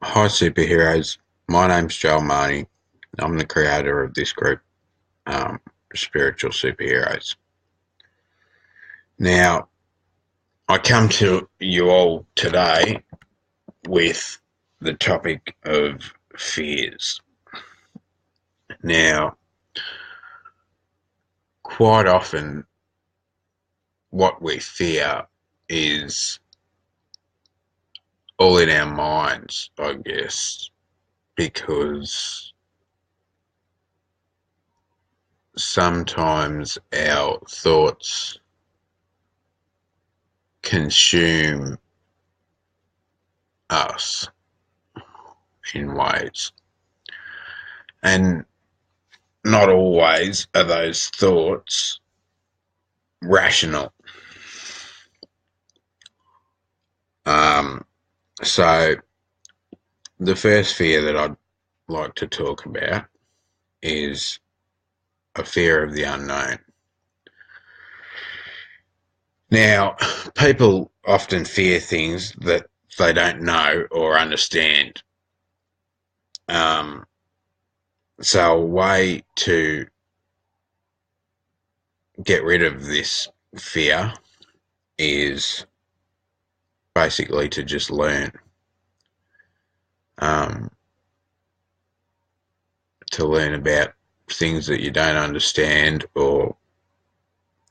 Hi, superheroes. My name's Joel Mahony. I'm the creator of this group, um, Spiritual Superheroes. Now, I come to you all today with the topic of fears. Now, quite often, what we fear is all in our minds, I guess, because sometimes our thoughts consume us in ways. And not always are those thoughts rational. Um, so, the first fear that I'd like to talk about is a fear of the unknown. Now, people often fear things that they don't know or understand. Um, so, a way to get rid of this fear is basically to just learn. Um, to learn about things that you don't understand or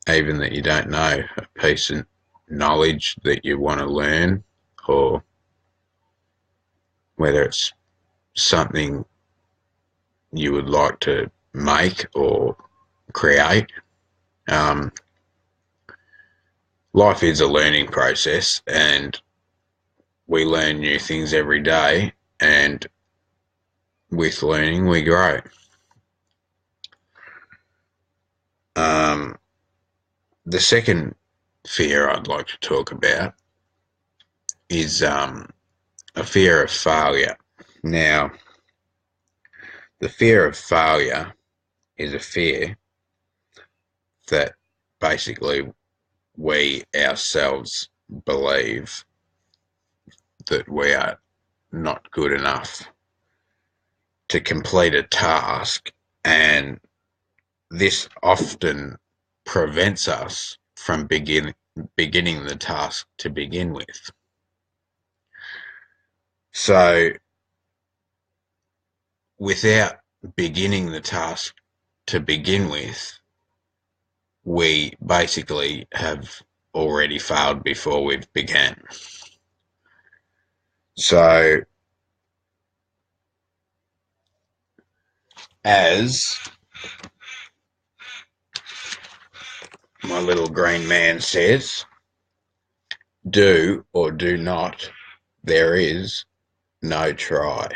even that you don't know, a piece of knowledge that you want to learn, or whether it's something you would like to make or create. Um, Life is a learning process, and we learn new things every day, and with learning, we grow. Um, the second fear I'd like to talk about is a fear of failure. Now, the fear of failure is a fear that basically we ourselves believe that we are not good enough to complete a task, and this often prevents us from beginning the task to begin with. So, without beginning the task to begin with, we basically have already failed before we've began. So, as my little green man says, do or do not, there is no try.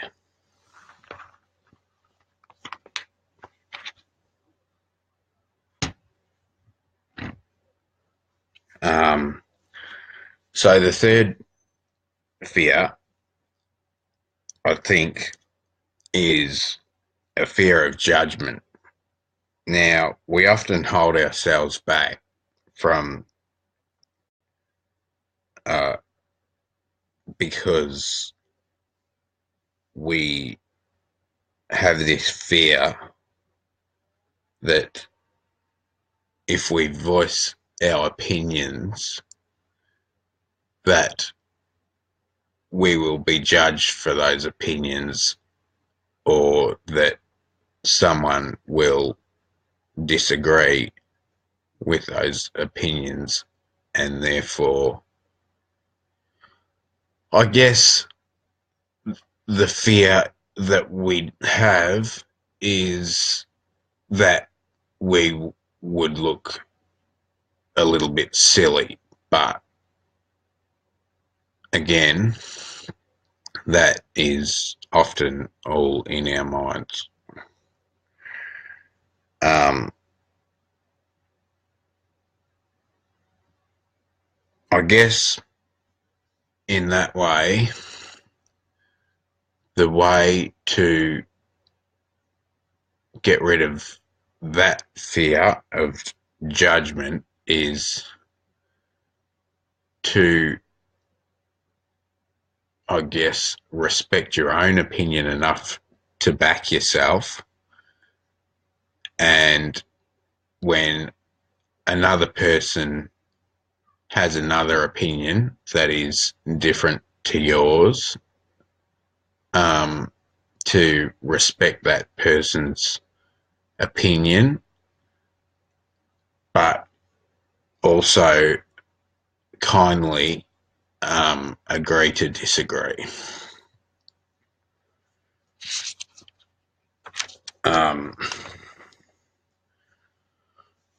Um, so the third fear, I think, is a fear of judgment. Now, we often hold ourselves back from uh, because we have this fear that if we voice our opinions, that we will be judged for those opinions, or that someone will disagree with those opinions, and therefore, I guess the fear that we have is that we would look a little bit silly. But again, that is often all in our minds. Um, I guess in that way, the way to get rid of that fear of judgment is to I guess, respect your own opinion enough to back yourself. And when another person has another opinion that is different to yours, to respect that person's opinion, but also kindly agree to disagree.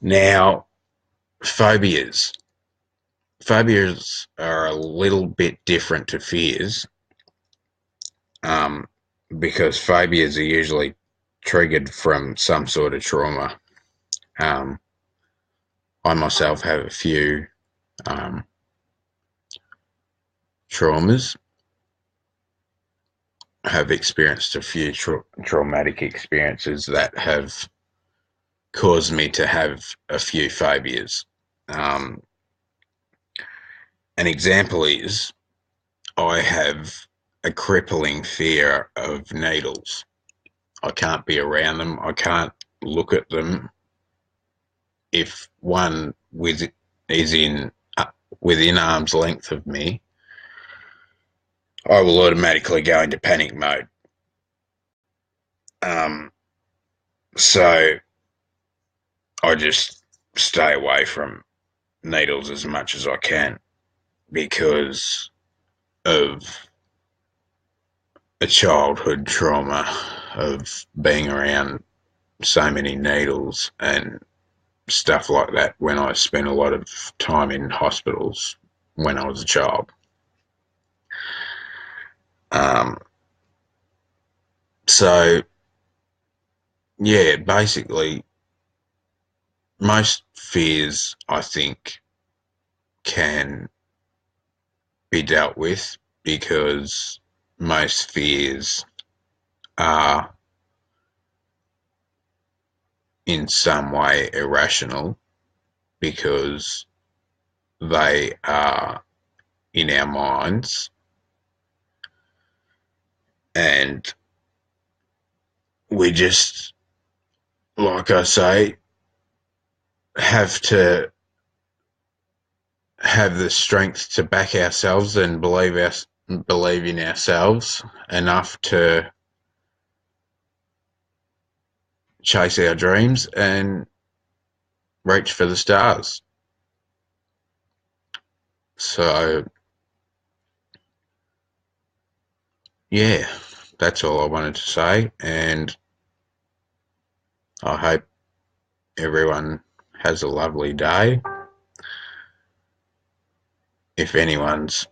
Now, phobias. Phobias are a little bit different to fears, because phobias are usually triggered from some sort of trauma. I myself have a few traumas, have experienced a few traumatic experiences that have caused me to have a few phobias. An example is I have a crippling fear of needles. I can't be around them. I can't look at them. If one is in within arm's length of me, I will automatically go into panic mode. So I just stay away from needles as much as I can because of a childhood trauma of being around so many needles and stuff like that when I spent a lot of time in hospitals when I was a child. So, yeah, basically, most fears, I think, can be dealt with because most fears are in some way irrational because they are in our minds, and we just, like I say, have to have the strength to back ourselves and believe in ourselves enough to chase our dreams and reach for the stars. So, yeah, that's all I wanted to say, and I hope everyone has a lovely day. If anyone's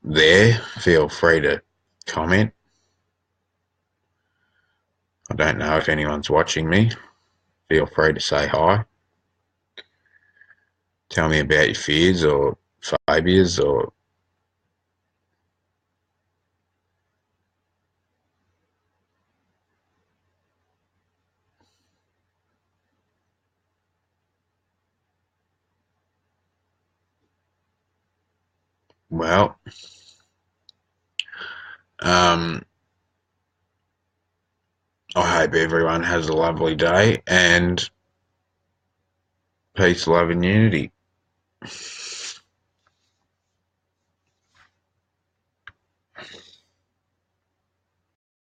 there, feel free to comment. I don't know if anyone's watching me. Feel free to say hi. Tell me about your fears or phobias or well, I hope everyone has a lovely day and peace, love and unity.